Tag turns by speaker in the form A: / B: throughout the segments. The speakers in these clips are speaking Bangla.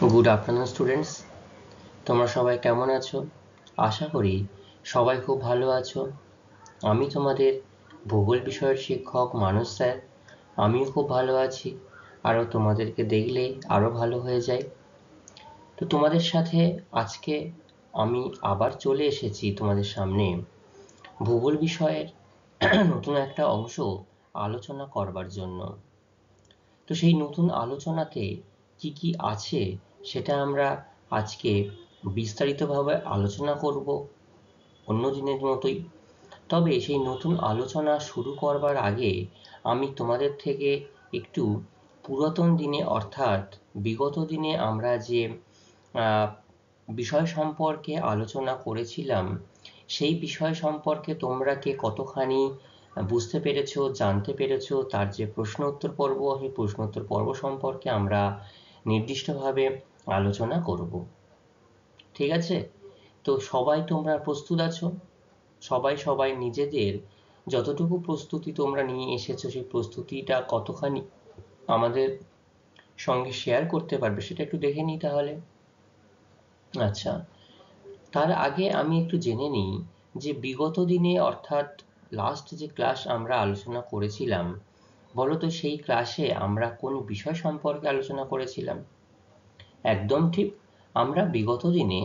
A: গুড আফটারনুন স্টুডেন্টস, তোমরা সবাই কেমন আছো? আশা করি সবাই খুব ভালো আছো। আমি তোমাদের ভূগোল বিষয়ের শিক্ষক মানস স্যার। আমিও খুব ভালো আছি, আরও তোমাদেরকে দেখলে আরও ভালো হয়ে যায়। তো তোমাদের সাথে আজকে আমি আবার চলে এসেছি তোমাদের সামনে ভূগোল বিষয়ের নতুন একটা অংশ আলোচনা করবার জন্য। তো সেই নতুন আলোচনাতে কি কি আছে সেটা আমরা আজকে বিস্তারিতভাবে আলোচনা করব অন্য দিনের মতোই। তবে সেই নতুন আলোচনা শুরু করবার আগে আমি তোমাদের থেকে একটু পুরাতন দিনে অর্থাৎ বিগত দিনে আমরা যে বিষয় সম্পর্কে আলোচনা করেছিলাম সেই বিষয় সম্পর্কে তোমরা কে কতখানি বুঝতে পেরেছো, জানতে পেরেছো, তার যে প্রশ্ন উত্তর পর্ব, সেই প্রশ্ন উত্তর পর্ব সম্পর্কে আমরা নির্দিষ্টভাবে আলোচনা করব। ঠিক আছে? তো সবাই তোমরা প্রস্তুত আছো? সবাই নিজেদের যতটুকু প্রস্তুতি তোমরা নিয়ে এসেছো সেই প্রস্তুতিটা কতখানি আমাদের সঙ্গে শেয়ার করতে পারবে সেটা একটু দেখে নিই তাহলে। আচ্ছা, তার আগে আমি একটু জেনে নিই যে বিগত দিনে অর্থাৎ লাস্ট যে ক্লাস আমরা আলোচনা করেছিলাম, বলো তো সেই ক্লাসে আমরা কোন বিষয় সম্পর্কে আলোচনা করেছিলাম? একদম ঠিক, আমরা বিগত দিনে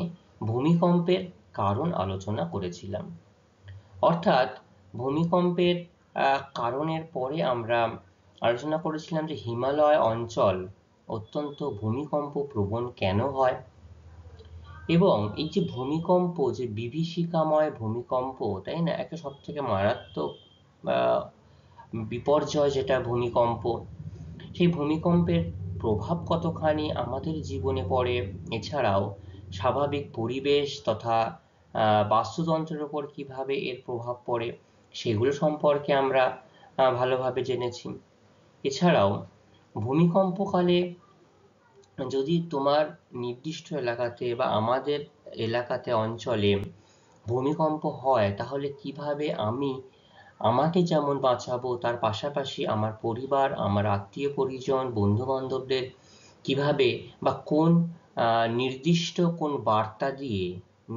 A: ভূমিকম্পের কারণ আলোচনা করেছিলাম। অর্থাৎ ভূমিকম্পের কারণের পরে আমরা আলোচনা করেছিলাম যে হিমালয় অঞ্চল অত্যন্ত ভূমিকম্প প্রবণ কেন হয়, এবং এই যে ভূমিকম্প, যে বিভীষিকাময় ভূমিকম্প, তাই না, একটা সব থেকে মারাত্মক আহ, বিপর্যয় যেটা ভূমিকম্প, সেই ভূমিকম্পের প্রভাব কতখানি আমাদের জীবনে পড়ে, এছাড়াও স্বাভাবিক পরিবেশ তথা বাস্তুতন্ত্রের উপর কিভাবে এর প্রভাব পড়ে সেগুলো সম্পর্কে আমরা ভালোভাবে জেনেছি। এছাড়াও ভূমিকম্পকালে যদি তোমার নির্দিষ্ট এলাকাতে বা আমাদের এলাকাতে অঞ্চলে ভূমিকম্প হয় তাহলে কিভাবে আমাকে যেমন বাঁচাবো তার পাশাপাশি আমার পরিবার, আমার আত্মীয় পরিজন, বন্ধু বান্ধবদের কিভাবে বা কোন নির্দিষ্ট কোন বার্তা দিয়ে,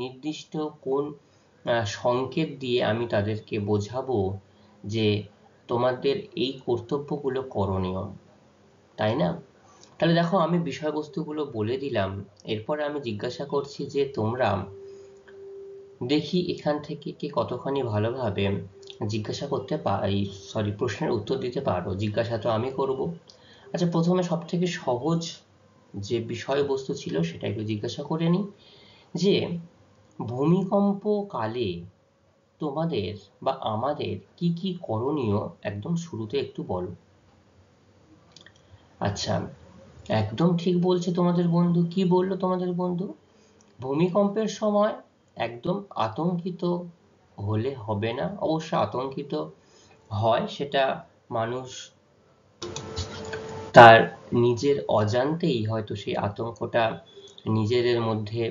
A: নির্দিষ্ট কোন সংকেত দিয়ে আমি তাদেরকে বোঝাবো যে তোমাদের এই কর্তব্যগুলো করণীয়, তাই না? তাহলে দেখো, আমি বিষয়বস্তুগুলো বলে দিলাম, এরপরে আমি জিজ্ঞাসা করছি যে তোমরা দেখি এখান থেকে কে কতখানি ভালোভাবে জিজ্ঞাসা করতে পারি, সরি, প্রশ্নের উত্তর দিতে পারো। জিজ্ঞাসা তো আমি করব। আচ্ছা, প্রথমে সব থেকে সহজ যে বিষয়বস্তু ছিল সেটা একটু জিজ্ঞাসা করে নিই যে ভূমিকম্প কালে তোমাদের বা আমাদের কি কি করণীয় একদম শুরুতে একটু বলো। আচ্ছা, একদম ঠিক বলছে তোমাদের বন্ধু। কি বললো তোমাদের বন্ধু? ভূমিকম্পের সময় একদম আতঙ্কিত হলে হবে না। অবশ্য আতঙ্কিত হয়, সেটা মানুষ তার নিজের অজান্তেই হয়তো সেই আতঙ্কটা নিজেদের মধ্যে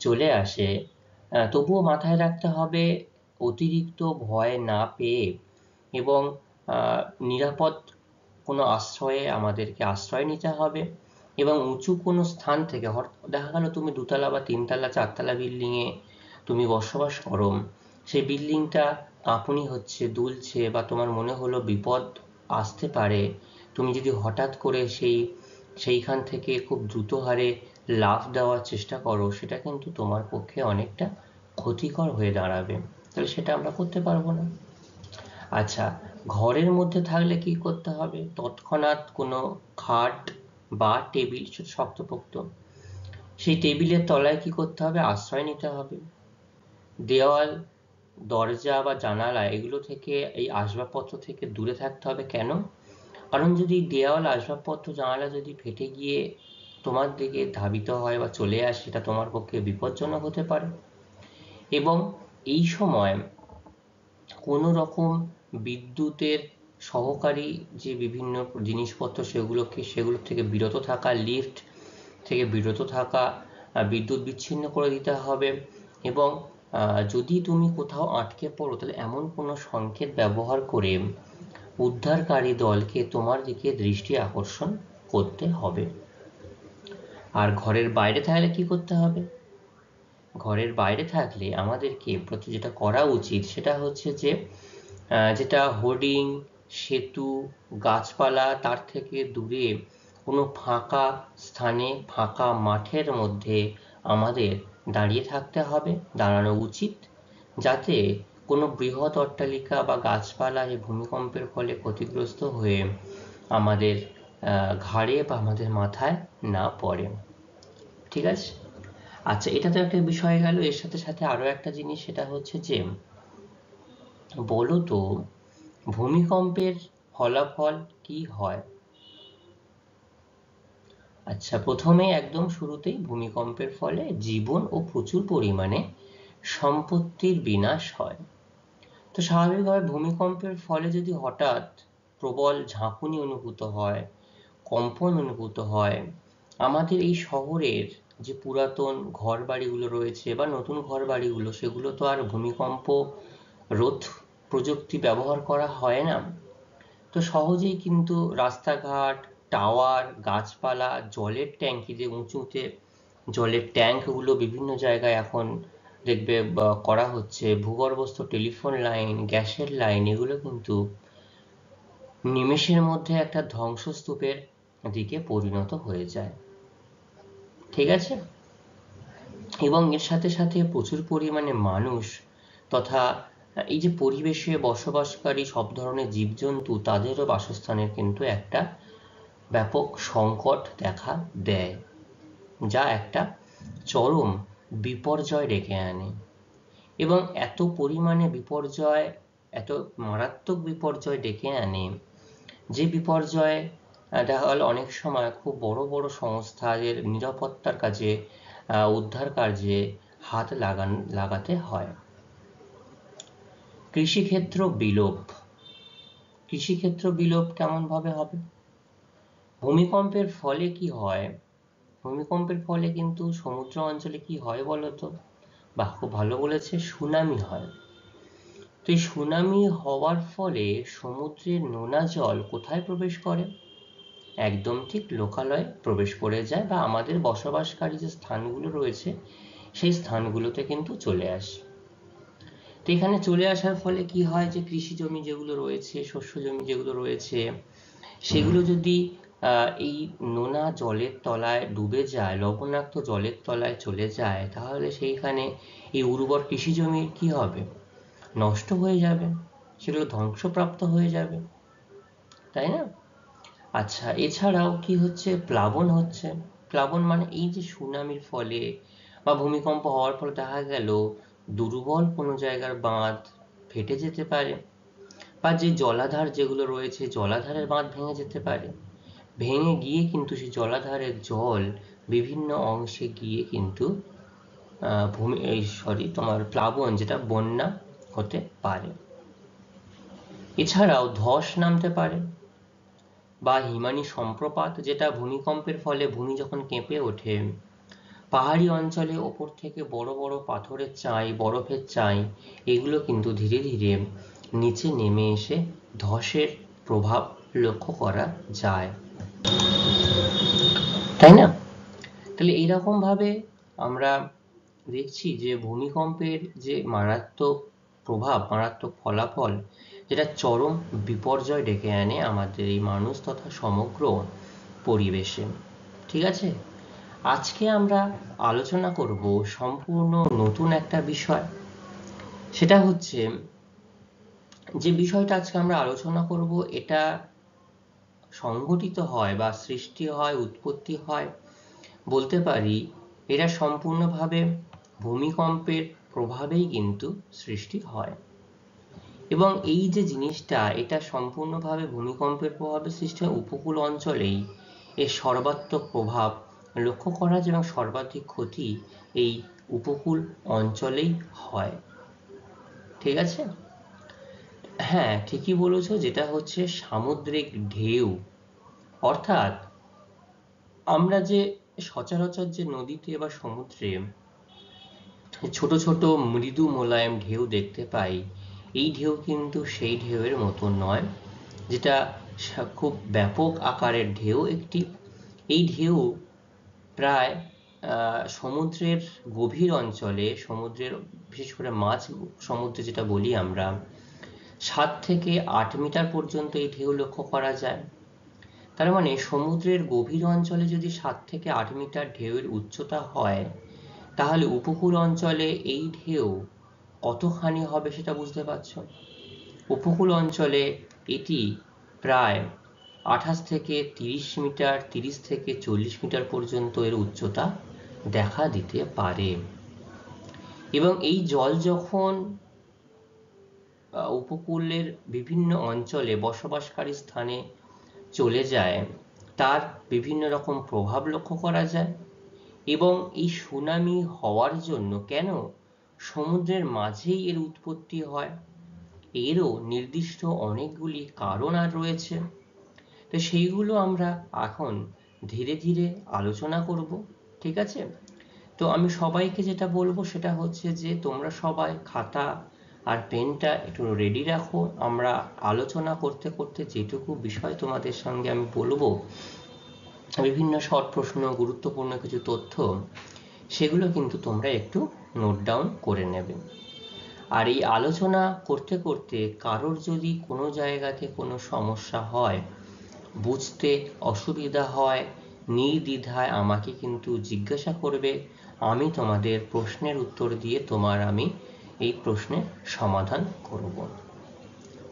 A: চলে আসে। তবুও মাথায় রাখতে হবে অতিরিক্ত ভয় না পেয়ে এবং নিরাপদ কোনো আশ্রয়ে আমাদেরকে আশ্রয় নিতে হবে, এবং উঁচু কোনো স্থান থেকে, দেখা গেল তুমি দুতলা বা তিনতলা চারতলা বিল্ডিংয়ে তুমি বসবাস করো, সেই বিল্ডিংটা কাঁপুনি হচ্ছে, দুলছে, বা তোমার মনে হলো বিপদ আসতে পারে, তুমি যদি হঠাৎ করে সেইখান থেকে খুব দ্রুত হারে লাফ দেওয়ার চেষ্টা করো, সেটা কিন্তু তোমার পক্ষে অনেকটা ক্ষতিকর হয়ে দাঁড়াবে। তাহলে সেটা আমরা করতে পারবো না। আচ্ছা, ঘরের মধ্যে থাকলে কি করতে হবে? তৎক্ষণাৎ কোনো খাট বা টেবিল শক্তপোক্ত, সেই টেবিলের তলায় কি করতে হবে? আশ্রয় নিতে হবে। দেওয়াল, দরজা বা জানালা এগুলো থেকে, এই আসবাবপত্র থেকে দূরে থাকতে হবে। কেন? কারণ যদি দেওয়াল, আসবাবপত্র, জানালা যদি ফেটে গিয়ে তোমার দিকে ধাবিত হয় বা চলে আসে, সেটা তোমার পক্ষে বিপজ্জনক হতে পারে। এবং এই সময় কোনো রকম বিদ্যুতের সহকারী যে বিভিন্ন জিনিসপত্র সেগুলো থেকে বিরত থাকা, লিফট থেকে বিরত থাকা, বিদ্যুৎ বিচ্ছিন্ন করে দিতে হবে। এবং যদি তুমি কোথাও আটকে পড়ো তাহলে এমন কোনো সংকেত ব্যবহার করে উদ্ধারকারী দলকে তোমার দিকে দৃষ্টি আকর্ষণ করতে হবে। আর ঘরের বাইরে থাকলে কি করতে হবে? ঘরের বাইরে থাকলে আমাদেরকে প্রতি যেটা করা উচিত সেটা হচ্ছে যে যেটা হোর্ডিং, সেতু, গাছপালা তার থেকে দূরে কোনো ফাঁকা স্থানে, ফাঁকা মাঠের মধ্যে আমাদের দাঁড়িয়ে থাকতে হবে, দাঁড়ানো উচিত, যাতে কোনো বৃহৎ অট্টালিকা বা গাছপালা এই ভূমিকম্পের ফলে ক্ষতিগ্রস্ত হয়ে আমাদের ঘাড়ে বা আমাদের মাথায় না পড়ে। ঠিক আছে? আচ্ছা, এটা তো একটা বিষয় গেল। এর সাথে সাথে আরো একটা জিনিস, সেটা হচ্ছে যে বলো তো ভূমিকম্পের ফলাফল কি হয়? আচ্ছা, প্রথমে একদম শুরুতেই ভূমিকম্পের ফলে জীবন ও প্রচুর পরিমাণে সম্পত্তির বিনাশ হয়। তো স্বাভাবিকভাবে ভূমিকম্পের ফলে যদি হঠাৎ প্রবল ঝাঁকুনি অনুভূত হয়, কম্পন অনুভূত হয়, আমাদের এই শহরের যে পুরাতন ঘর বাড়িগুলো রয়েছে বা নতুন ঘর বাড়িগুলো, সেগুলো তো আর ভূমিকম্প রোধ প্রযুক্তি ব্যবহার করা হয় না। তো সহজেই কিন্তু রাস্তাঘাট, টাওয়ার, গাছপালা, জলের ট্যাঙ্কি, যে উঁচুতে জলের ট্যাঙ্কগুলো বিভিন্ন জায়গায় এখন দেখবে করা হচ্ছে, ভূগর্ভস্থ টেলিফোন লাইন, গ্যাসের লাইন, এগুলো কিন্তু নিমেষের মধ্যে একটা ধ্বংসস্তূপের দিকে পরিণত হয়ে যায়। ঠিক আছে? এবং এর সাথে সাথে প্রচুর পরিমাণে মানুষ তথা এই যে পরিবেশে বসবাসকারী সব ধরনের জীবজন্তু, তাদেরও বাসস্থানের কিন্তু একটা ব্যাপক সংকট দেখা দেয়, যা একটা চরম বিপর্যয় ডেকে আনে। এবং এত পরিমাণে বিপর্যয়, এত মারাত্মক বিপর্যয় ডেকে আনে, যে বিপর্যয় দেখা গেল অনেক সময় খুব বড় বড় সংস্থাদের নিরাপত্তার কাজে, উদ্ধার কার্যে হাত লাগাতে হয়। কৃষিক্ষেত্র বিলোপ। কৃষিক্ষেত্র বিলোপ কেমন ভাবে হবে? ভূমিকম্পের ফলে কি হয়? ভূমিকম্পের ফলে কিন্তু সমুদ্র অঞ্চলে কি হয় বলতো? বাহ, খুব ভালো বলেছে, সুনামি হয়। তো এই সুনামি হওয়ার ফলে সমুদ্রের নোনা জল কোথায় প্রবেশ করে? একদম ঠিক লোকালয়ে প্রবেশ করে যায়, বা আমাদের বসবাসকারী যে স্থানগুলো রয়েছে সেই স্থানগুলোতে কিন্তু চলে আসে। তো এখানে চলে আসার ফলে কি হয়, যে কৃষি জমি যেগুলো রয়েছে, শস্য জমি যেগুলো রয়েছে, সেগুলো যদি এই নোনা জলের তলায় ডুবে যায়, লবণাক্ত জলের তলায় চলে যায়, তাহলে সেইখানে এই উর্বর কৃষি জমির কি হবে? নষ্ট হয়ে যাবে, সেগুলো ধ্বংসপ্রাপ্ত হয়ে যাবে, তাই না? আচ্ছা, এছাড়াও কি হচ্ছে? প্লাবন হচ্ছে। প্লাবন মানে এই যে সুনামির ফলে বা ভূমিকম্প হওয়ার ফলে দেখা গেল দুর্বল কোনো জায়গার বাঁধ ফেটে যেতে পারে, বা যে জলাধার যেগুলো রয়েছে, জলাধারের বাঁধ ভেঙে যেতে পারে। ভেঙে গিয়ে কিন্তু সেই জলাধারের জল বিভিন্ন অংশে গিয়ে কিন্তু তোমার প্লাবন, যেটা বন্যা হতে পারে। এছাড়াও ধস নামতে পারে, বা হিমানি সম্প্রপাত, যেটা ভূমিকম্পের ফলে ভূমি যখন কেঁপে ওঠে, পাহাড়ি অঞ্চলে ওপর থেকে বড় বড় পাথরের চাই, বরফের চাই, এগুলো কিন্তু ধীরে ধীরে নিচে নেমে এসে ধসের প্রভাব লক্ষ্য করা যায়, তাই না? তাহলে এইরকম ভাবে আমরা দেখছি যে ভূমিকম্পের যে মারাত্মক প্রভাব, মারাত্মক ফলাফল, যেটা চরম বিপর্যয় ডেকে আনে আমাদের এই মানুষ তথা সমগ্র পরিবেশে। ঠিক আছে? আজকে আমরা আলোচনা করব সম্পূর্ণ নতুন একটা বিষয়। সেটা হচ্ছে, যে বিষয়টা আজকে আমরা আলোচনা করব, এটা সংঘটিত হয় বা সৃষ্টি হয়, উৎপত্তি হয়, বলতে পারি এরা সম্পূর্ণভাবে ভূমিকম্পের প্রভাবেই কিন্তু সৃষ্টি হয়। এবং এই যে জিনিসটা, এটা সম্পূর্ণভাবে ভূমিকম্পের প্রভাবে সৃষ্টি হয় উপকূল অঞ্চলেই এর সর্বাত্মক প্রভাব লক্ষ্য করা যায়, এবং সর্বাধিক ক্ষতি এই উপকূল অঞ্চলেই হয়। ঠিক আছে? হ্যাঁ, ঠিকই বলেছো, যেটা হচ্ছে সামুদ্রিক ঢেউ। অর্থাৎ আমরা যে সচরাচর যে নদীতে বা সমুদ্রে ছোট ছোট মৃদু মোলায়েম ঢেউ দেখতে পাই, এই ঢেউ কিন্তু সেই ঢেউয়ের মতো নয়, যেটা খুব ব্যাপক আকারের ঢেউ একটি। এই ঢেউ প্রায় সমুদ্রের গভীর অঞ্চলে, সমুদ্রের বিশেষ করে মাঝ সমুদ্রে যেটা বলি আমরা, 7 থেকে 8 মিটার পর্যন্ত এই ঢেউ লক্ষ্য করা যায়। তার মানে সমুদ্রের গভীর অঞ্চলে যদি 7 থেকে 8 মিটার ঢেউয়ের উচ্চতা হয়, তাহলে উপকূল অঞ্চলে এই ঢেউ কতখানি হবে সেটা বুঝতে পারছো। উপকূল অঞ্চলে এটি প্রায় 28 থেকে 30 মিটার, 30 থেকে 40 মিটার পর্যন্ত এর উচ্চতা দেখা দিতে পারে। এবং এই জল যখন উপকূলের বিভিন্ন অঞ্চলে বসবাসকারী স্থানে চলে যায়, তার বিভিন্ন রকম প্রভাব লক্ষ্য করা যায়। এবং এই সুনামি হওয়ার জন্য কেন সমুদ্রের মাঝেই এর উৎপত্তি হয়, এরও নির্দিষ্ট অনেকগুলি কারণ আর রয়েছে। তো সেইগুলো আমরা এখন ধীরে ধীরে আলোচনা করব, ঠিক আছে? তো আমি সবাইকে যেটা বলবো সেটা হচ্ছে যে তোমরা সবাই খাতা আর পেনটা একটু রেডি রাখো। আমরা আলোচনা করতে করতে যেটুকু বিষয় তোমাদের সঙ্গে আমি বলবো, বিভিন্ন শর্ট প্রশ্ন, গুরুত্বপূর্ণ কিছু তথ্য, সেগুলো কিন্তু তোমরা একটু নোট ডাউন করে নেবে। আর এই আলোচনা করতে করতে কারোর যদি কোনো জায়গাতে কোনো সমস্যা হয়, বুঝতে অসুবিধা হয়, নির্দ্বিধায় আমাকে কিন্তু জিজ্ঞাসা করবে। আমি তোমাদের প্রশ্নের উত্তর দিয়ে আমি এই প্রশ্নের সমাধান করব,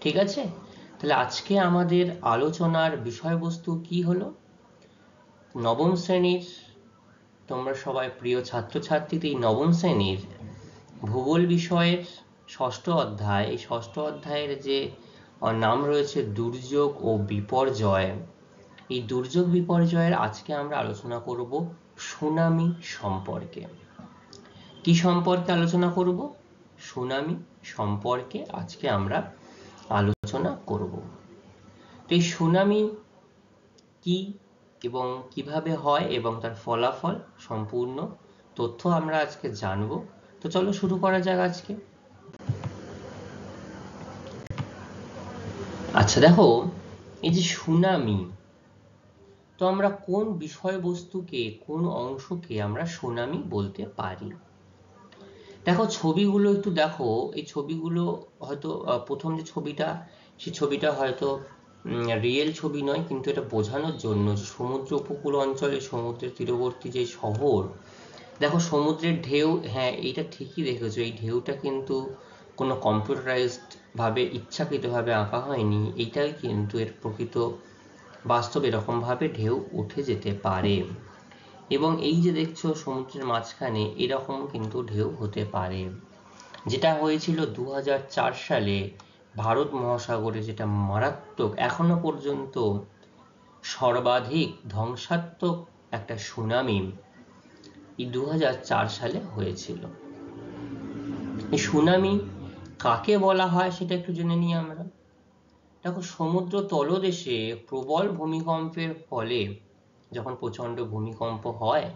A: ঠিক আছে? তাহলে আজকে আমাদের আলোচনার বিষয়বস্তু কি হলো? নবম শ্রেণীর তোমরা সবাই প্রিয় ছাত্রছাত্রীদের এই নবম শ্রেণীর ভূগোল বিষয়ের ষষ্ঠ অধ্যায়, এই ষষ্ঠ অধ্যায়ের যে নাম রয়েছে দুর্যোগ ও বিপর্যয়, এই দুর্যোগ বিপর্যয়ের আজকে আমরা আলোচনা করব সুনামি সম্পর্কে। কি সম্পর্কে আলোচনা করব? সুনামি সম্পর্কে আজকে আমরা আলোচনা করব। তো এই সুনামি কি এবং কিভাবে হয় এবং তার ফলাফল সম্পূর্ণ তথ্য আমরা আজকে জানব। তো চলো শুরু করা যাক আজকে। আচ্ছা দেখো, এই যে সুনামি, তো আমরা কোন বিষয়বস্তুকে, কোন অংশকে আমরা সুনামি বলতে পারি? দেখো ছবিগুলো একটু দেখো, এই ছবিগুলো হয়তো প্রথম যে ছবিটা, সেই ছবিটা হয়তো রিয়েল ছবি নয়, কিন্তু এটা বোঝানোর জন্য যে সমুদ্র উপকূল অঞ্চলে, সমুদ্রের তীরবর্তী যে শহর, দেখো সমুদ্রের ঢেউ, হ্যাঁ এইটা ঠিকই দেখেছো, এই ঢেউটা কিন্তু কোনো কম্পিউটারাইজড ভাবে ইচ্ছাকৃতভাবে আঁকা হয়নি, এইটাই কিন্তু এর প্রকৃত বাস্তব এরকম ভাবে ঢেউ উঠে যেতে পারে। এবং এই যে দেখছো সমুদ্রের মাঝখানে এরকম কিন্তু ঢেউ হতে পারে। যেটা হয়েছিল 2004 সালে ভারত মহাসাগরে, যেটা মারাত্মক, এখনো পর্যন্ত সর্বাধিক ধ্বংসাত্মক একটা সুনামি এই 2004 সালে হয়েছিল। এই সুনামি কাকে বলা হয় সেটা একটু জেনে নিই আমরা। দেখো সমুদ্র তলদেশে প্রবল ভূমিকম্পের ফলে, যখন প্রচন্ড ভূমিকম্প হয়,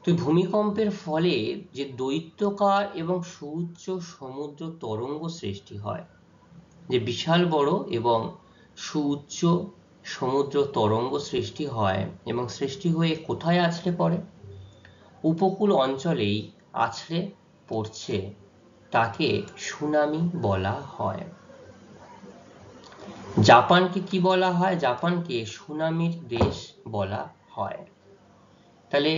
A: তো ভূমিকম্পের ফলে যে দৈত্যাকার এবং সুউচ্চ সমুদ্র তরঙ্গ সৃষ্টি হয়, যে বিশাল বড় এবং সুউচ্চ সমুদ্র তরঙ্গ সৃষ্টি হয়, এবং সৃষ্টি হয়ে কোথায় আছড়ে পড়ে? উপকূল অঞ্চলেই আছড়ে পড়ছে, তাকে সুনামি বলা হয়। জাপানকে কি বলা হয়? জাপানকে সুনামির দেশ বলা হয়। তাহলে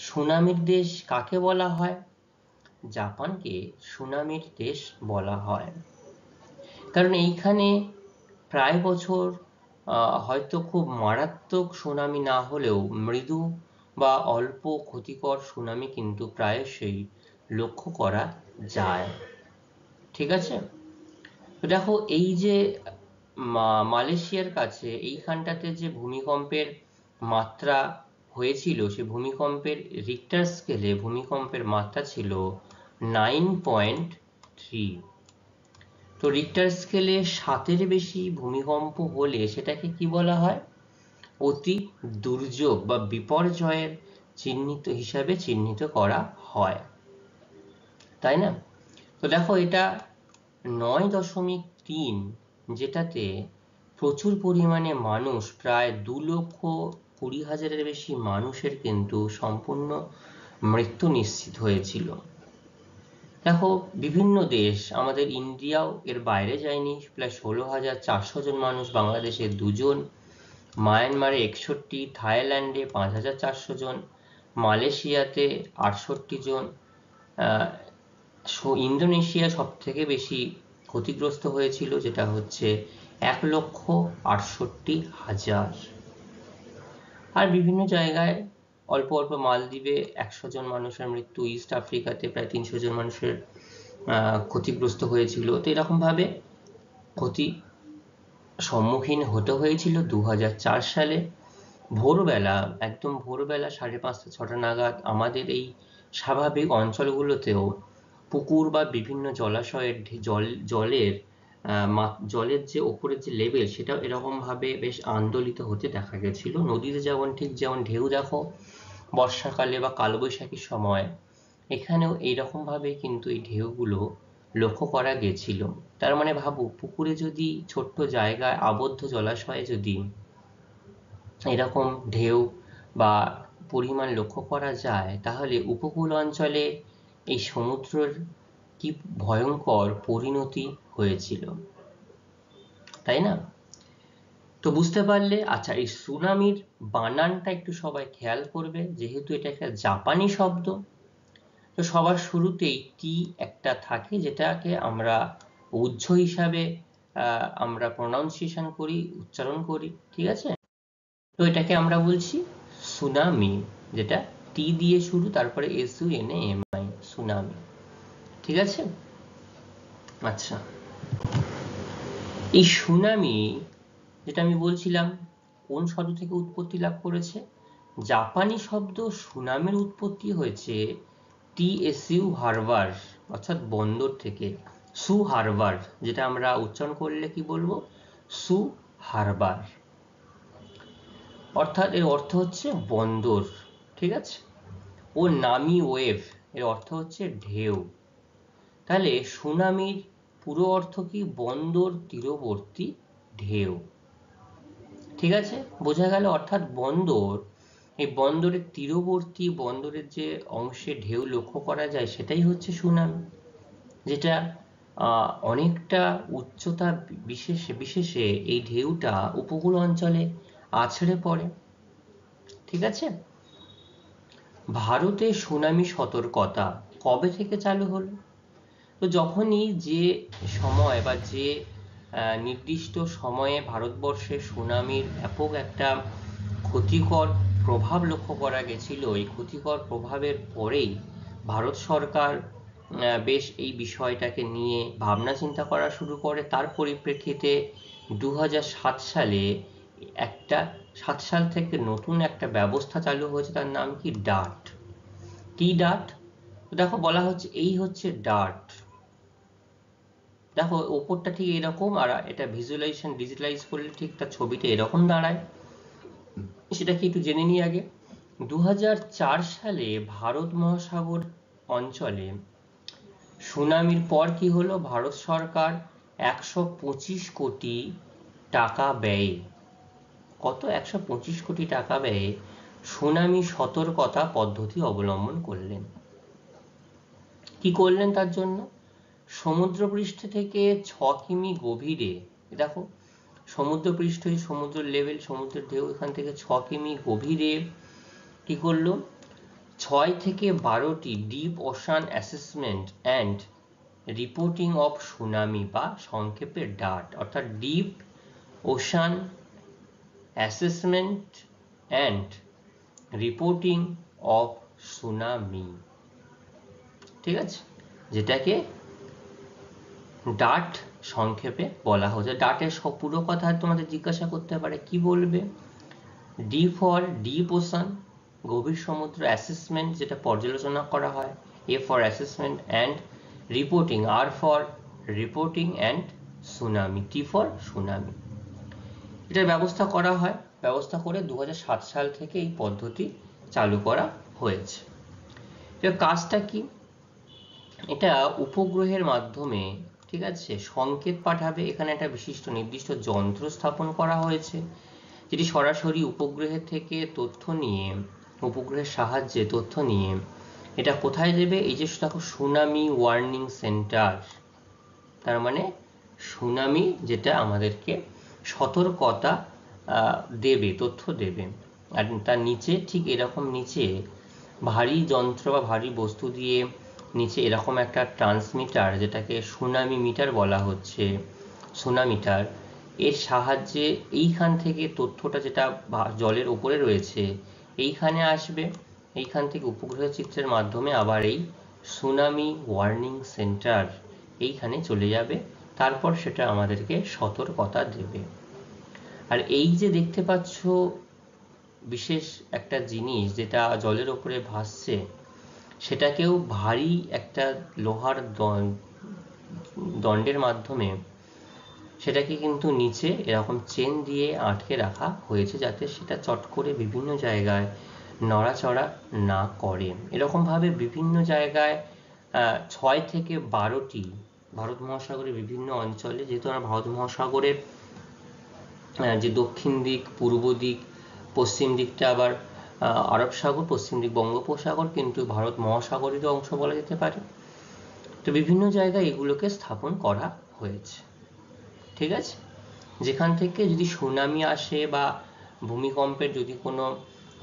A: সুনামির দেশ কাকে বলা হয়? জাপানকে সুনামির দেশ বলা হয়। কারণ এইখানে প্রায় বছর হয়তো খুব মারাত্মক সুনামি না হলেও মৃদু বা অল্প ক্ষতিকর সুনামি কিন্তু প্রায়শই লক্ষ্য করা যায়, ঠিক আছে? তো দেখো এই যে মালয়েশিয়ার কাছে এইখানটাতে যে ভূমিকম্পের মাত্রা হয়েছিল, সে ভূমিকম্পের রিক্টার স্কেলে ভূমিকম্পের মাত্রা ছিল 9.3। তো রিক্টার স্কেলে 7-এর বেশি ভূমিকম্প হলে সেটাকে কি বলা হয়? অতি দুর্যোগ বা বিপর্যয়ের হিসাবে চিহ্নিত করা হয়, তাই না? তো দেখো এটা 9.3, যেটাতে প্রচুর পরিমাণে মানুষ, প্রায় 2 লক্ষ 20,000-এর বেশি মানুষের কিন্তু সম্পূর্ণ মৃত্যু নিশ্চিত হয়েছিল। দেখো, বিভিন্ন দেশ, আমাদের ইন্ডিয়াও এর বাইরে যায়নি, প্রায় 16,400 জন মানুষ, বাংলাদেশে 2 জন, মায়ানমারে 61, থাইল্যান্ডে 5,400 জন, মালয়েশিয়াতে 68 জন, ইন্দোনেশিয়া সব থেকে বেশি ক্ষতিগ্রস্ত হয়েছিল, যেটা হচ্ছে 1,68,000। আর বিভিন্ন জায়গায় অল্প অল্প, মালদ্বীপে 100 জন মানুষের মৃত্যু, ইস্ট আফ্রিকাতে প্রায় 300 জন মানুষের ক্ষতিগ্রস্ত হয়েছিল। তো এরকম ভাবে ক্ষতি সম্মুখীন হতে হয়েছিল 2004 সালে। ভোরবেলা, একদম ভোরবেলা 5:30-6টা নাগাদ আমাদের এই স্বাভাবিক অঞ্চলগুলোতেও পুকুর বা বিভিন্ন জলাশয়ের জলের যে ওপরের যে লেভেল, সেটা এরকম ভাবে বেশ আন্দোলিত হতে দেখা গেছিল। নদীতে যেমন ঢেউ দেখো বর্ষাকালে বা কালবৈশাখীর সময়, এখানেও এইরকম ভাবে কিন্তু এই ঢেউগুলো লক্ষ্য করা গেছিল। তার মানে ভাবো, পুকুরে যদি, ছোট্ট জায়গায় আবদ্ধ জলাশয়ে যদি এরকম ঢেউ বা পরিমাণ লক্ষ্য করা যায়, তাহলে উপকূল অঞ্চলে এই সমুদ্রের কি ভয়ঙ্কর পরিণতি হয়েছিল, তাই না? তো বুঝতে পারলে? আচ্ছা, এই সুনামির বানানটা একটু সবাই খেয়াল করবে, যেহেতু এটা একটা জাপানি শব্দ। তো সবার শুরুতেই টি একটা থাকে, যেটাকে আমরা উজ্জ হিসাবে আমরা প্রনাউন্সিয়েশন করি, উচ্চারণ করি, ঠিক আছে? তো এটাকে আমরা বলছি সুনামি, যেটা টি দিয়ে শুরু, তারপরে SUNAMI, সুনামি, ঠিক আছে? আচ্ছা, এই সুনামি যেটা আমি বলছিলাম, কোন শব্দ থেকে উৎপত্তি লাভ করেছে? জাপানি শব্দ সুনামির উৎপত্তি হয়েছে TSU হারবার, অর্থাৎ বন্দর থেকে। সু হারবার, যেটা আমরা উচ্চারণ করলে কি বলবো? সু হারবার, অর্থাৎ এর অর্থ হচ্ছে বন্দর, ঠিক আছে? ও নামি ওয়েভ, এর অর্থ হচ্ছে ঢেউ। তাহলে সুনামির পুরো অর্থ কি? বন্দর তীরবর্তী ঢেউ, ঠিক আছে? বোঝা গেল? অর্থাৎ বন্দর, এই বন্দরের তীরবর্তী, বন্দরের যে অংশে ঢেউ লক্ষ্য করা যায়, সেটাই হচ্ছে সুনামি, যেটা অনেকটা উচ্চতা বিশেষে এই ঢেউটা উপকূল অঞ্চলে আছড়ে পড়ে, ঠিক আছে? ভারতে সুনামি সতর্কতা কবে থেকে চালু হলো? তো যখনই যে সময় বা যে নির্দিষ্ট সময়ে ভারতবর্ষে সুনামির ব্যাপক একটা ক্ষতিকর প্রভাব লক্ষ্য করা গেছিল, এই ক্ষতিকর প্রভাবের পরেই ভারত সরকার বেশ এই বিষয়টাকে নিয়ে ভাবনা চিন্তা করা শুরু করে। তার পরিপ্রেক্ষিতে 2007 সালে 7 সাল থেকে নতুন একটা ব্যবস্থা চালু হয়েছে, তার নাম কি? DART, DART. দেখো, বলা হচ্ছে এই হচ্ছে ডার্ট। দেখো, ওপরটা ঠিক এরকম, আর এটা ভিজুয়ালাইজেশন, ডিজিটালাইজ করলে ঠিক তার ছবিটা এরকম দাঁড়ায়। সেটা কি একটু জেনে নিই আগে। 2004 সালে ভারত মহাসাগর অঞ্চলে সুনামির পর কি হলো? ভারত সরকার 125 কোটি টাকা ব্যয়ে, কত? 125 কোটি টাকা ব্যয়ে সুনামি সতর্কতা পদ্ধতি অবলম্বন করলেন। কি করলেন তার জন্য? সমুদ্রপৃষ্ঠ থেকে 6 কিমি গভীরে, দেখো সমুদ্রপৃষ্ঠ, সমুদ্র লেভেল, সমুদ্রের ঢেউ এখান থেকে 6 কিমি গভীরে কি করলো? 6 থেকে 12টি deep ocean assessment and reporting of tsunami, বা সংক্ষেপে ডার্ট, অর্থাৎ deep ocean assessment and reporting of tsunami, ঠিক আছে? যেটাকে ডার্ট সংক্ষেপে বলা হচ্ছে। ডার্টের পুরো কথা তোমাদের জিজ্ঞাসা করতে পারে, কি বলবে? ডি ফর ডিপ ওশান, গভীর সমুদ্র, অ্যাসেসমেন্ট, যেটা পর্যালোচনা করা হয়, A for assessment, and reporting, R for reporting, and tsunami, T for tsunami. এটার ব্যবস্থা করা হয়, ব্যবস্থা করে 2007 সাল থেকে এই পদ্ধতি চালু করা হয়েছে। এর কাজটা কি? এটা উপগ্রহের মাধ্যমে, ঠিক আছে, সংকেত পাঠাবে। এখানে একটা বিশিষ্ট নির্দিষ্ট যন্ত্র স্থাপন করা হয়েছে, যেটি সরাসরি উপগ্রহের থেকে তথ্য নিয়ে, উপগ্রহের সাহায্যে তথ্য নিয়ে এটা কোথায় দেবে? এই যে দেখো সুনামি ওয়ার্নিং সেন্টার, তার মানে সুনামি যেটা আমাদেরকে সতর্কতা দেবে, তথ্য দেবে। আর তার নিচে ঠিক এরকম নিচে ভারী যন্ত্র বা ভারী বস্তু দিয়ে নিচে এরকম একটা ট্রান্সমিটার, যেটাকে সুনামি মিটার বলা হচ্ছে, সুনামিটার, এর সাহায্যে এইখান থেকে তথ্যটা যেটা জলের উপরে রয়েছে এইখানে আসবে, এইখান থেকে উপগ্রহের চিত্রের মাধ্যমে আবার এই সুনামি ওয়ার্নিং সেন্টার এইখানে চলে যাবে, তারপর সেটা আমাদেরকে সতর্কতা দেবে। আর এই যে দেখতে পাচ্ছ বিশেষ একটা জিনিস যেটা জলের উপরে ভাসছে, সেটাকেও ভারী একটা লোহার দণ্ডের মাধ্যমে সেটাকে কিন্তু নিচে এরকম চেন দিয়ে আটকে রাখা হয়েছে, যাতে সেটা চট করে বিভিন্ন জায়গায় নড়াচড়া না করে। এরকমভাবে বিভিন্ন জায়গায় 6 থেকে 12টি ভারত মহাসাগরের বিভিন্ন অঞ্চলে, যেহেতু আমরা ভারত মহাসাগরের যে দক্ষিণ দিক, পূর্ব দিক, পশ্চিম দিকটা আবার আরব সাগর, পশ্চিম দিক বঙ্গোপসাগর, কিন্তু ভারত মহাসাগরেরও অংশ বলা যেতে পারে। তো বিভিন্ন জায়গায় এগুলোকে স্থাপন করা হয়েছে, ঠিক আছে? যেখান থেকে যদি সুনামি আসে বা ভূমিকম্পের, যদি কোনো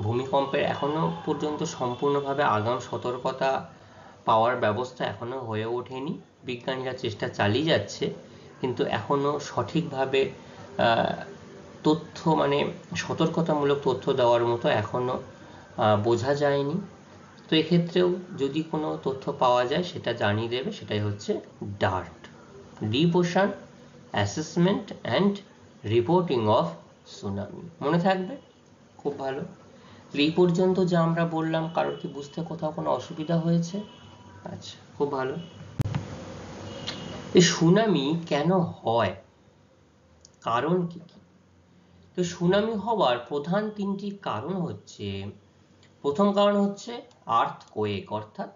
A: ভূমিকম্পের এখনো পর্যন্ত সম্পূর্ণভাবে আগাম সতর্কতা পাওয়ার ব্যবস্থা এখনো হয়ে ওঠেনি, বিজ্ঞানীরা চেষ্টা চালিয়ে যাচ্ছে, কিন্তু এখনো সঠিকভাবে তথ্য মানে সতর্কতামূলক তথ্য দেওয়ার মতো এখনো বোঝা যায়নি। তো এক্ষেত্রেও যদি কোনো তথ্য পাওয়া যায় সেটা জানিয়ে দেবে, সেটাই হচ্ছে DART, deep ocean assessment and reporting of tsunami. মনে থাকবে? খুব ভালো। এই পর্যন্ত যা আমরা বললাম, কারোর কি বুঝতে কোথাও কোনো অসুবিধা হয়েছে? আচ্ছা, খুব ভালো। এই সুনামি কেন হয়, কারণ কি কি? তো সুনামি হওয়ার প্রধান 3টি কারণ হচ্ছে, প্রথম কারণ হচ্ছে আর্থকোয়েক অর্থাৎ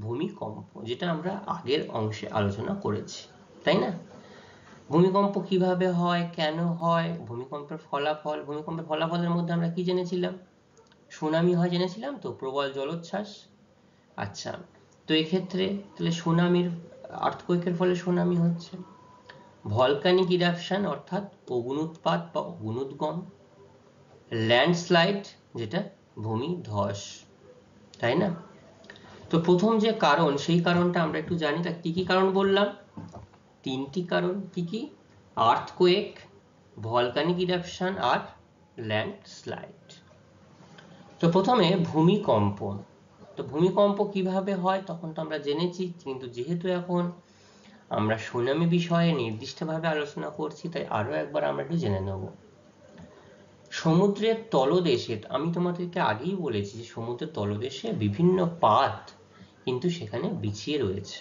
A: ভূমিকম্প, যেটা আমরা আগের অংশে আলোচনা করেছি, তাই না? ভূমিকম্প কিভাবে হয়, কেন হয়, ভূমিকম্পের ফলাফল, ভূমিকম্পের ফলাফলের মধ্যে আমরা কি জেনেছিলাম? সুনামি হয় জেনেছিলাম তো, প্রবল জলোচ্ছ্বাস। আচ্ছা, তো এক্ষেত্রে তাহলে সুনামির, আর্থকোয়েকের ফলে সুনামি হচ্ছে। ভলকানিক ইরাপশন অর্থাৎ অগ্নুৎপাত বা অগ্নুদ্গম, ল্যান্ডস্লাইড যেটা ভূমিধস, তাই না? তো প্রথম যে কারণ, সেই কারণটা আমরা একটু জানি। তা কি কি কারণ বললাম? 3টি কারণ। কি কি? আর্থকোয়েক, ভলকানিক ইরাপশন আর ল্যান্ডস্লাইড। তো প্রথমে ভূমিকম্প। তো ভূমিকম্প কিভাবে হয় তখন তো আমরা জেনেছি, কিন্তু যেহেতু এখন আমরা সুনামি বিষয়ে নির্দিষ্টভাবে আলোচনা করছি, তাই আরো একবার আমরা একটু জেনে নেব। সমুদ্রের তলদেশে, আমি তোমাদেরকে আগেই বলেছি যে সমুদ্রের তলদেশে বিভিন্ন পাত কিন্তু সেখানে বিছিয়ে রয়েছে।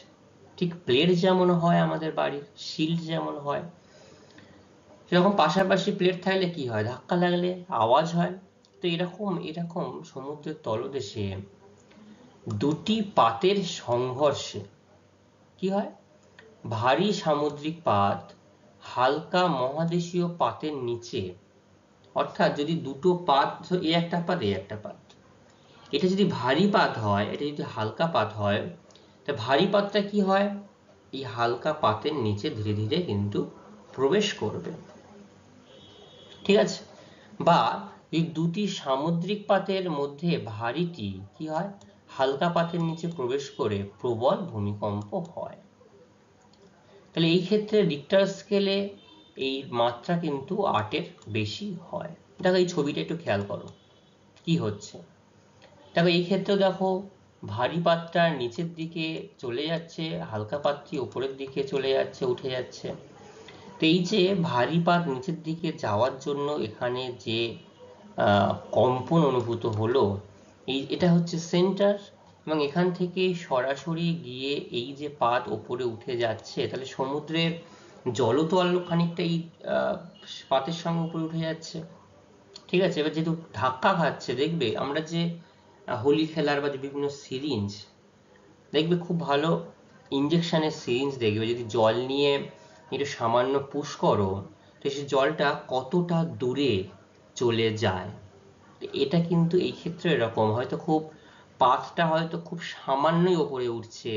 A: ঠিক প্লেট যেমন হয় আমাদের বাড়ির, শিল্ড যেমন হয়, সেরকম পাশাপাশি প্লেট থাকলে কি হয়? ধাক্কা লাগলে আওয়াজ হয়। তো এরকম এরকম সমুদ্রের তলদেশে দুটি পাতের সংঘর্ষে কি হয়? ভারী সামুদ্রিক পাত হালকা মহাদেশীয় পাতের নিচে, অর্থাৎ যদি দুটো পাত, এ একটা পাত এ একটা পাত, এটা যদি ভারী পাত হয়, এটা যদি হালকা পাত হয়, তা ভারী পাতটা কি হয়? এই হালকা পাতের নিচে ধীরে ধীরে কিন্তু প্রবেশ করবে, ঠিক আছে? বা এই দুটি সামুদ্রিক পাতের মধ্যে ভারীটি কি হয়? হালকা পাতের নিচে প্রবেশ করে প্রবল ভূমিকম্প হয়। তাহলে এই ক্ষেত্রে রিক্টার স্কেলে এই মাত্রা কিন্তু 8-এর বেশি হয়। দেখো এই ছবিটা একটু খেয়াল করো, কি হচ্ছে? দেখো এই ক্ষেত্রে দেখো ভারী পাতটা নিচের দিকে চলে যাচ্ছে, হালকা পাতটি উপরের দিকে চলে যাচ্ছে, উঠে যাচ্ছে। তো এই যে ভারী পাত নিচের দিকে যাওয়ার জন্য এখানে যে কম্পন অনুভূত হলো, এটা হচ্ছে সেন্টার, এবং এখান থেকে সরাসরি গিয়ে এই যে পাত উপরে উঠে যাচ্ছে, তাহলে সমুদ্রের জলতল খানিকটা এই পাতের সঙ্গে উপরে উঠে যাচ্ছে, ঠিক আছে? এবার যেহেতু ধাক্কা খাচ্ছে, দেখবে আমরা যে হোলি খেলার বা যে বিভিন্ন সিরিঞ্জ দেখবে, খুব ভালো ইঞ্জেকশনের সিরিঞ্জ দেখবে, যদি জল নিয়ে একটু সামান্য পুশ করো, তো সেই জলটা কতটা দূরে চলে যায়। এটা কিন্তু এই ক্ষেত্রে এরকম, হয়তো খুব পাতটা হয়তো খুব সামান্যই ওপরে উঠছে,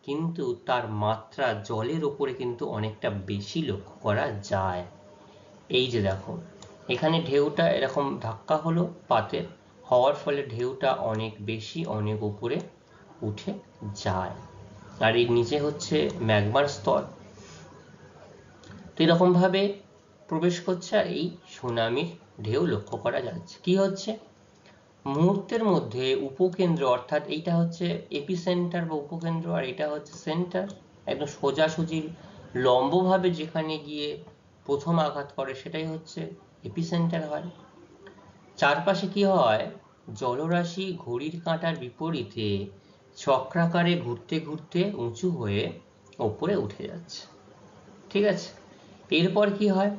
A: কিন্তু তার মাত্রা জলের ওপরে কিন্তু অনেকটা বেশি লক্ষ্য করা যায়। এই যে দেখো, এখানে ঢেউটা এরকম ধাক্কা হলো পাতের, হওয়ার ফলে ঢেউটা অনেক বেশি অনেক উপরে উঠে যায়। আর এর নিচে হচ্ছে ম্যাগমার স্তর। তো এরকম ভাবে প্রবেশ করছে, আর এই সুনামির ঢেউ লক্ষ্য করা যাচ্ছে। কি হচ্ছে, মুহূর্তের মধ্যে উপকেন্দ্র, অর্থাৎ এইটা হচ্ছে এপিসেন্টার বা উপকেন্দ্র, আর এটা হচ্ছে সেন্টার, একদম সোজাসুজি লম্বভাবে যেখানে গিয়ে প্রথম আঘাত করে সেটাই হচ্ছে এপিসেন্টার হয়। চারপাশে কি হয়, জলরাশি ঘড়ির কাঁটার বিপরীতে চক্রাকারে ঘুরতে ঘুরতে উঁচু হয়ে ওপরে উঠে যাচ্ছে। ঠিক আছে, এরপর কি হয়,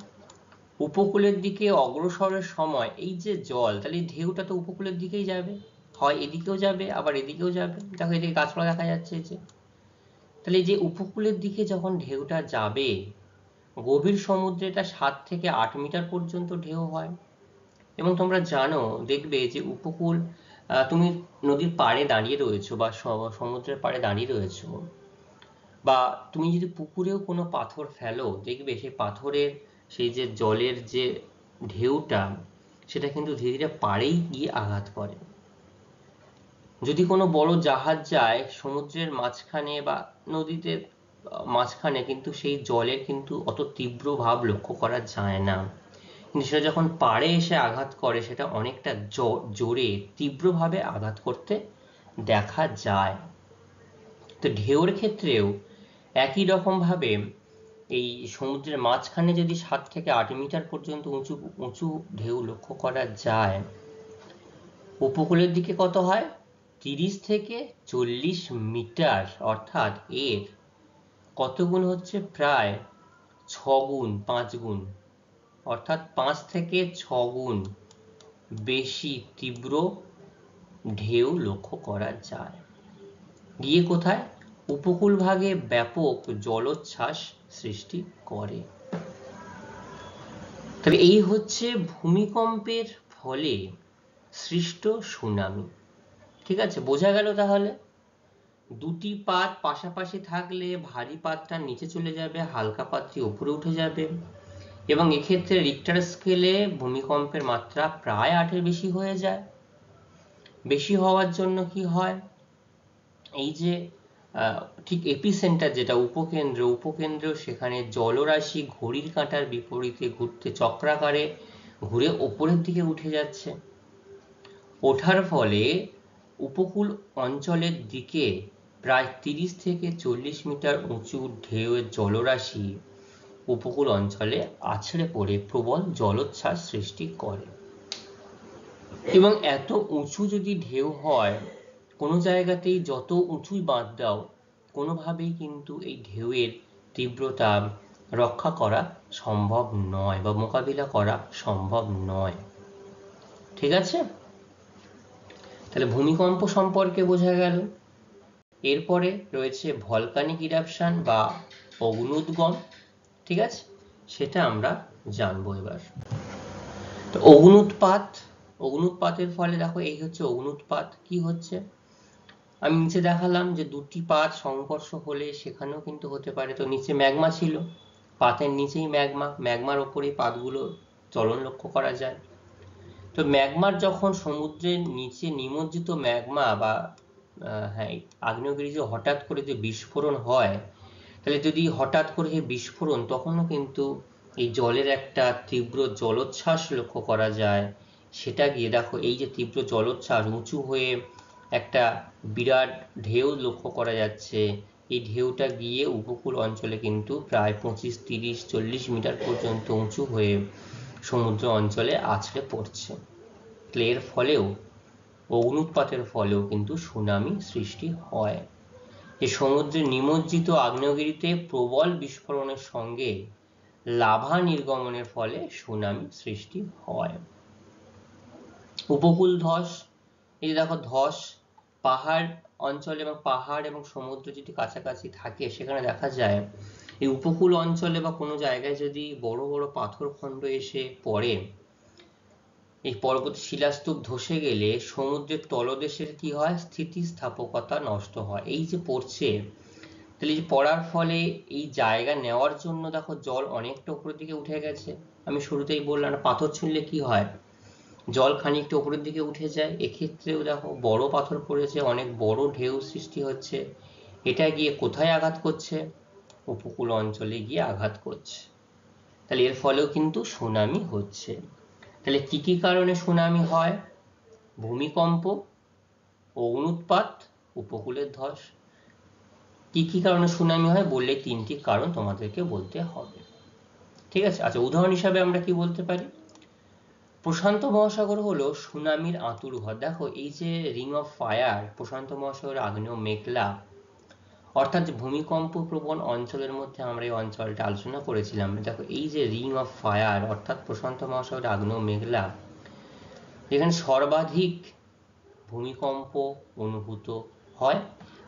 A: উপকূলের দিকে অগ্রসরের সময় এই যে জল, তাহলে ঢেউটা তো উপকূলের দিকেই যাবে, হয় এদিকেও যাবে আবার এদিকেও যাবে। দেখো এদিকে গাছপালা দেখা যাচ্ছে, এই যে, তাহলে এই যে উপকূলের দিকে যখন ঢেউটা যাবে, গভীর সমুদ্রে এটা 7 থেকে 8 মিটার পর্যন্ত ঢেউ হয়। এবং তোমরা জানো, দেখবে যে উপকূল, তুমি নদীর পাড়ে দাঁড়িয়ে রয়েছো বা সমুদ্রের পাড়ে দাঁড়িয়ে রয়েছো, বা তুমি যদি পুকুরেও কোনো পাথর ফেলো, দেখবে সেই পাথরের সেই যে জলের যে ঢেউটা, সেটা কিন্তু ধীরে ধীরে পাড়েই গিয়ে আঘাত করে। যদি কোনো বড় জাহাজ যায় সমুদ্রের মাঝখানে বা নদীতে মাঝখানে, কিন্তু সেই জলের কিন্তু অত তীব্র ভাব লক্ষ্য করা যায় না, কিন্তু সেটা যখন পাড়ে এসে আঘাত করে সেটা অনেকটা জোরে তীব্রভাবে আঘাত করতে দেখা যায়। তো ঢেউর ক্ষেত্রেও একই রকম ভাবে এই সমুদ্রের মাঝখানে যদি 7 থেকে 8 মিটার পর্যন্ত উঁচু উঁচু ঢেউ লক্ষ্য করা যায়, উপকূলের দিকে কত হয়, 30 থেকে 40 মিটার, অর্থাৎ এর কত গুণ হচ্ছে, প্রায় 6 গুণ 5 গুণ, অর্থাৎ 5 থেকে 6 গুণ বেশি তীব্র ঢেউ লক্ষ্য করা যায়। গিয়ে কোথায়, উপকূল ভাগে ব্যাপক জলোচ্ছ্বাস সৃষ্টি করে। তবে এই হচ্ছে ভূমিকম্পের ফলে সৃষ্ট সুনামি। ঠিক আছে, বোঝা গেল তাহলে? দুটি পাত পাশাপাশি থাকলে ভারী পাতটা নিচে চলে যাবে, হালকা পাতটি উপরে উঠে যাবে, এবং এক্ষেত্রে রিক্টার স্কেলে ভূমিকম্পের মাত্রা প্রায় 8-এর বেশি হয়ে যায়। বেশি হওয়ার জন্য কি হয়, এই যে ঠিক এপিসেন্টার যেটা উপকেন্দ্র সেখানে জলরাশি ঘড়ির কাঁটার বিপরীতে ঘুরতে চক্রাকারে ঘুরে ওপরের দিকে উঠে যাচ্ছে। ওঠার ফলে উপকূল অঞ্চলের দিকে প্রায় 30 থেকে 40 মিটার উঁচু ঢেউয়ের জলরাশি উপকূল অঞ্চলে আছড়ে পড়ে প্রবল জলোচ্ছ্বাস সৃষ্টি করে। এবং এত উঁচু যদি ঢেউ হয়, কোনো জায়গাতেই যত উঁচুই বাঁধ দাও, কোনোভাবেই কিন্তু এই ঢেউয়ের তীব্রতা রক্ষা করা সম্ভব নয় বা মোকাবিলা করা সম্ভব নয়। ঠিক আছে, তাহলে ভূমিকম্প সম্পর্কে বোঝা গেল। এরপরে রয়েছে ভলকানিক ইরাপশন বা অগ্নুদ্গম। ঠিক আছে, সেটা আমরা জানবো এবার। তো অগ্নুৎপাতের ফলে দেখো, এই হচ্ছে অগ্নুৎপাত। কি হচ্ছে, আমি নিচে দেখালাম যে দুটি পাত সংঘর্ষ হলে সেখানেও কিন্তু হতে পারে। তো নিচে ম্যাগমা ছিল, পাতের নিচেই ম্যাগমার ওপরেই পাতগুলো চলন লক্ষ্য করা যায়। তো ম্যাগমার যখন সমুদ্রের নিচে নিমজ্জিত ম্যাগমা বা হ্যাঁ আগ্নেয়গিরি যে হঠাৎ করে যে বিস্ফোরণ হয়, তাহলে যদি হঠাৎ করে যে বিস্ফোরণ, তখনও কিন্তু এই জলের একটা তীব্র জলোচ্ছ্বাস লক্ষ্য করা যায়। সেটা গিয়ে দেখো, এই যে তীব্র জলোচ্ছ্বাস উঁচু হয়ে একটা বিরাট ঢেউ লক্ষ্য করা যাচ্ছে, এই ঢেউটা গিয়ে উপকূল অঞ্চলে কিন্তু প্রায় 25, 30, 40 মিটার পর্যন্ত উঁচু হয়ে সমুদ্র অঞ্চলে আছড়ে পড়ছে। এর ফলেও, অগ্নুৎপাতের ফলেও কিন্তু সুনামি সৃষ্টি হয়। এই সমুদ্রে নিমজ্জিত আগ্নেয়গিরিতে প্রবল বিস্ফোরণের সঙ্গে লাভা নির্গমনের ফলে সুনামি সৃষ্টি হয়। উপকূল ধস, এই দেখো ধস, পাহাড় অঞ্চলে এবং পাহাড় এবং সমুদ্র যদি কাছাকাছি থাকে, সেখানে দেখা যায় এই উপকূল অঞ্চলে বা কোনো জায়গায় যদি বড় বড় পাথর খণ্ড এসে পড়ে, এই পর্বতের শিলাস্তূপ ধসে গেলে সমুদ্রের তলদেশের কি হয়, স্থিতিস্থাপকতা নষ্ট হয়। এই যে পড়ছে, তাহলে এই পড়ার ফলে এই জায়গা নেওয়ার জন্য দেখো জল অনেকটা উপরের দিকে উঠে গেছে। আমি শুরুতেই বললাম না, পাথর ছুঁড়লে কি হয়, জল খানিকটা উপরের দিকে উঠে যায়। এক্ষেত্রেও দেখো বড় পাথর পড়েছে, অনেক বড় ঢেউ সৃষ্টি হচ্ছে। এটা গিয়ে কোথায় আঘাত করছে, উপকূল অঞ্চলে গিয়ে আঘাত করছে। তাহলে এর ফলেও কিন্তু সুনামি হচ্ছে। তাহলে কি কি কারণে সুনামি হয়, ভূমিকম্প, অগ্ন্যুৎপাত, উপকূলের ধস। কি কি কারণে সুনামি হয় বললে 3টি কারণ তোমাদেরকে বলতে হবে। ঠিক আছে, আচ্ছা উদাহরণ হিসাবে আমরা কি বলতে পারি, প্রশান্ত মহাসাগর হলো সুনামির আঁতুড়ঘর। দেখো এই যে রিং অফ ফায়ার, প্রশান্ত মহাসাগরের আগ্নেয় মেঘলা, অর্থাৎ ভূমিকম্প প্রবণ অঞ্চলের মধ্যে আমরা এই অঞ্চলটা আলোচনা করেছিলাম। দেখো এই যে রিং অফ ফায়ার অর্থাৎ প্রশান্ত মহাসাগরের আগ্নেয় মেঘলা, যেখানে সর্বাধিক ভূমিকম্প অনুভূত হয়,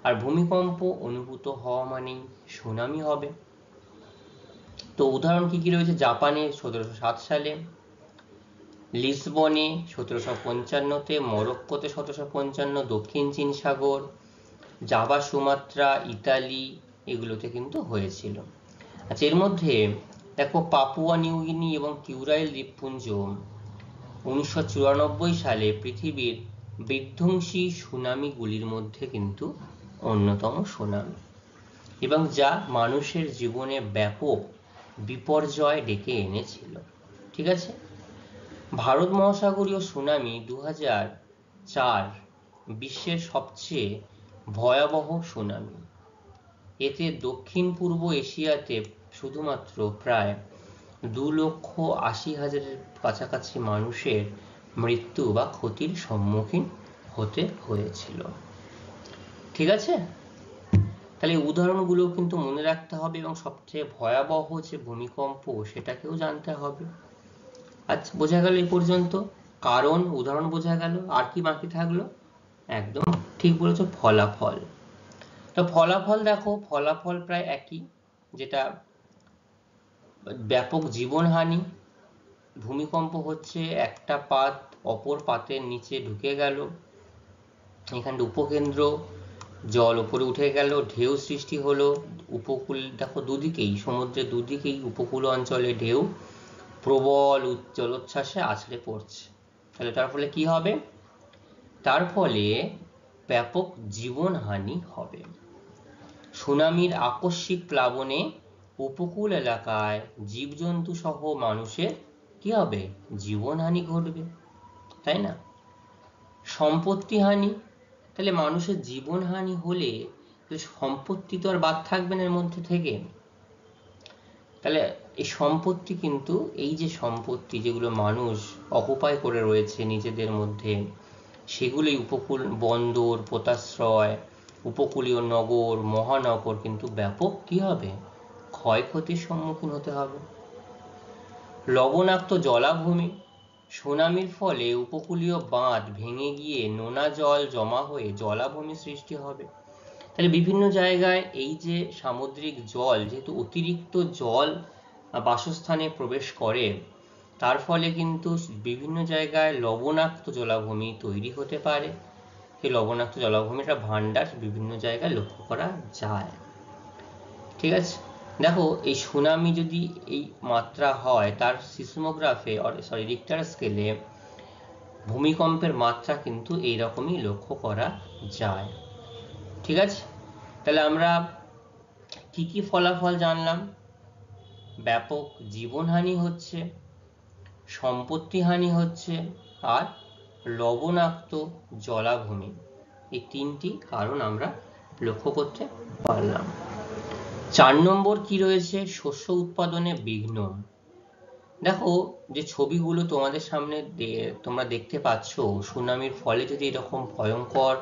A: আর ভূমিকম্প অনুভূত হওয়া মানেই সুনামি হবে। তো উদাহরণ কি কি রয়েছে, জাপানে 1707 সালে, লিসবনে 1755-তে, মরক্কোতে 1755, দক্ষিণ চীন সাগর, জাভা, সুমাত্রা, ইতালি, এগুলোতে কিন্তু হয়েছিল। আচ্ছা এর মধ্যে দেখো পাপুয়া নিউগিনি এবং কিউরাইল দ্বীপপুঞ্জ 1994 সালে পৃথিবীর বিধ্বংসী সুনামিগুলির মধ্যে কিন্তু অন্যতম সুনামি, এবং যা মানুষের জীবনে ব্যাপক বিপর্যয় ডেকে এনেছিল। ঠিক আছে, ভারত মহাসাগরীয় সুনামি 2004 বিশ্বের সবচেয়ে ভয়াবহ সুনামি। এতে দক্ষিণ পূর্ব এশিয়াতে শুধুমাত্র প্রায় 2,80,000-এর কাছাকাছি মানুষের মৃত্যু বা ক্ষতির সম্মুখীন হতে হয়েছিল। ঠিক আছে, তাহলে এই উদাহরণগুলো কিন্তু মনে রাখতে হবে, এবং সবচেয়ে ভয়াবহ যে ভূমিকম্প সেটাকেও জানতে হবে। আচ্ছা বোঝা গেল এই পর্যন্ত, কারণ উদাহরণ বোঝা গেল, আর কি বাকি থাকলো, একদম ঠিক বলেছো, ফলাফল। তো ফলাফল দেখো, ফলাফল প্রায় একই, যেটা ব্যাপক জীবনহানি, ভূমিকম্প হচ্ছে একটা পাত অপর পাতের নিচে ঢুকে গেল, এখানে উপকেন্দ্র, জল উপরে উঠে গেল, ঢেউ সৃষ্টি হলো, উপকূল দেখো দুদিকেই, সমুদ্রের দুদিকেই উপকূল অঞ্চলে ঢেউ প্রবল জলোচ্ছ্বাসে আছড়ে পড়ছে। তাহলে তার ফলে কি হবে, তার ফলে ব্যাপক জীবনহানি হবে। সুনামির আকস্মিক প্লাবনে উপকূল এলাকায় জীবজন্তু সহ মানুষের কি হবে, জীবনহানি ঘটবে, তাই না। সম্পত্তি হানি, তাহলে মানুষের জীবনহানি হলে সম্পত্তি তো আর বাদ থাকবে না এর মধ্যে থেকে। তাহলে এই সম্পত্তি কিন্তু, এই যে সম্পত্তি যেগুলো মানুষ অকুপাই করে রয়েছে নিজেদের মধ্যে, সেগুলোই উপকূল, বন্দর, পোতাশ্রয়, উপকূলীয় নগর, মহানগর কিন্তু ব্যাপক কি হবে, ক্ষয়ক্ষতির সম্মুখীন হতে হবে। লবণাক্ত জলাভূমি, সুনামির ফলে উপকূলীয় বাঁধ ভেঙে গিয়ে নোনা জল জমা হয়ে জলাভূমি সৃষ্টি হবে। তাহলে বিভিন্ন জায়গায় এই যে সামুদ্রিক জল, যেহেতু অতিরিক্ত জল বাসস্থানে প্রবেশ করে, তার ফলে কিন্তু বিভিন্ন জায়গায় লবণাক্ত জলাভূমি তৈরি হতে পারে। এই লবণাক্ত জলাভূমিটা ভান্ডার বিভিন্ন জায়গায় লক্ষ্য করা যায়। ঠিক আছে, দেখো এই সুনামি যদি এই মাত্রা হয়, তার সিসমোগ্রাফে রিক্টার স্কেলে ভূমিকম্পের মাত্রা কিন্তু এইরকমই লক্ষ্য করা যায়। ঠিক আছে, তাহলে আমরা কি কি ফলাফল জানলাম, ব্যাপক জীবনহানি হচ্ছে, সম্পত্তি হানি হচ্ছে, আর লবণাক্ত জলাভূমি, এই 3টি কারণ আমরা লক্ষ্য করতে পারলাম। 4 নম্বর কি রয়েছে, শস্য উৎপাদনে বিঘ্ন। দেখো যে ছবিগুলো তোমাদের সামনে তোমরা দেখতে পাচ্ছ, সুনামির ফলে যদি এরকম ভয়ঙ্কর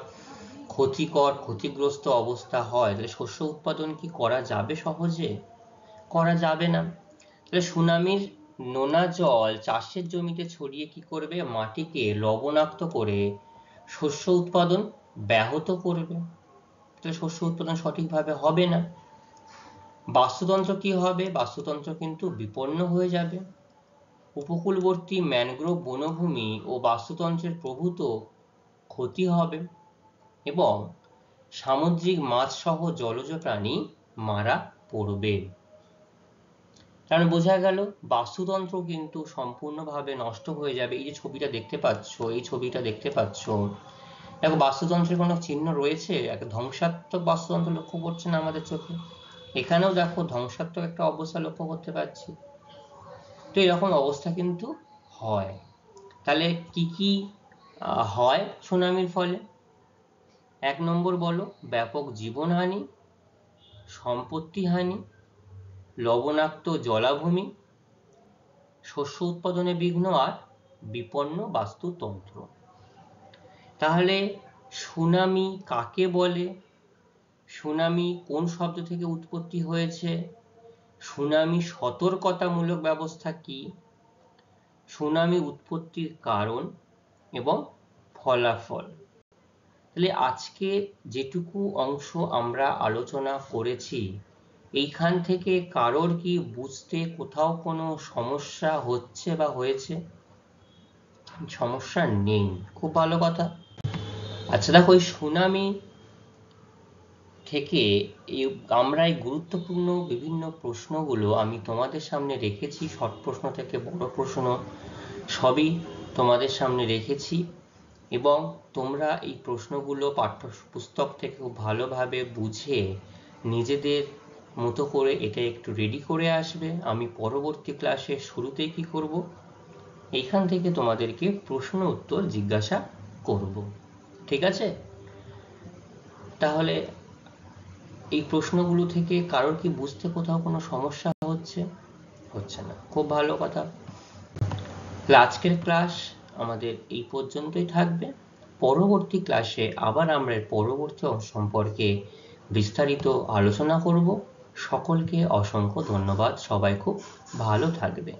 A: ক্ষতিগ্রস্ত অবস্থা হয়, তাহলে শস্য উৎপাদন কি করা যাবে, সহজে করা যাবে না। তাহলে সুনামির নোনা জল চাষের জমিতে ছড়িয়ে কি করবে, মাটিকে লবণাক্ত করে শস্য উৎপাদন ব্যাহত করবে। তাহলে শস্য উৎপাদন সঠিকভাবে হবে না। বাস্তুতন্ত্র কি হবে, বাস্তুতন্ত্র কিন্তু বিপন্ন হয়ে যাবে। উপকূলবর্তী ম্যানগ্রোভ বনভূমি ও বাস্তুতন্ত্রের প্রভূত ক্ষতি হবে এবং সামুদ্রিক মাছ সহ জলজ প্রাণী মারা পড়বে। কারণ বোঝা গেল বাস্তুতন্ত্র কিন্তু সম্পূর্ণভাবে নষ্ট হয়ে যাবে। এই যে ছবিটা দেখতে পাচ্ছ, এই ছবিটা দেখতে পাচ্ছ, দেখো বাস্তুতন্ত্রের কোনো চিহ্ন রয়েছে? একটা ধ্বংসাত্মক বাস্তুতন্ত্র লক্ষ্য করছে না আমাদের চোখে? এখানেও দেখো ধ্বংসাত্মক একটা অবস্থা লক্ষ্য করতে পারছি। তো এরকম অবস্থা কিন্তু হয়। তাহলে কি কি হয় সুনামির ফলে? 1 নম্বর বলো, ব্যাপক জীবনহানি, সম্পত্তিহানি, লবণাক্ত জলাভূমি, শস্য উৎপাদনে বিঘ্ন আর বিপন্ন বাস্তুতন্ত্র। তাহলে সুনামি কাকে বলে? সুনামি কোন শব্দ থেকে উৎপত্তি হয়েছে? সুনামি সতর্কতামূলক ব্যবস্থা কি? সুনামি উৎপত্তির কারণ এবং ফলাফল। তাহলে আজকে যেটুকু অংশ আমরা আলোচনা করেছি, এইখান থেকে কারোর কি বুঝতে কোথাও কোনো সমস্যা হচ্ছে বা হয়েছে? সমস্যা নেই, খুব ভালো কথা। আচ্ছা দেখো, এই সুনামি থেকে আমরা এই গুরুত্বপূর্ণ বিভিন্ন প্রশ্নগুলো আমি তোমাদের সামনে রেখেছি, শর্ট প্রশ্ন থেকে বড় প্রশ্ন সবই তোমাদের সামনে রেখেছি, এবং তোমরা এই প্রশ্নগুলো পাঠ্যপুস্তক থেকে খুব ভালোভাবে বুঝে নিজেদের মতো করে এটা একটু রেডি করে আসবে। আমি পরবর্তী ক্লাসে শুরুতেই কি করব, এইখান থেকে তোমাদেরকে প্রশ্ন উত্তর জিজ্ঞাসা করব, ঠিক আছে? তাহলে এই প্রশ্নগুলো থেকে কারোর কি বুঝতে কোথাও কোনো সমস্যা হচ্ছে? হচ্ছে না, খুব ভালো কথা। আজকের ক্লাস আমাদের এই পর্যন্তই থাকবে। পরবর্তী ক্লাসে আবার আমরা পরবর্তী সম্পর্কে বিস্তারিত আলোচনা করব। সকলকে অসংখ্য ধন্যবাদ, সবাই খুব ভালো থাকবে।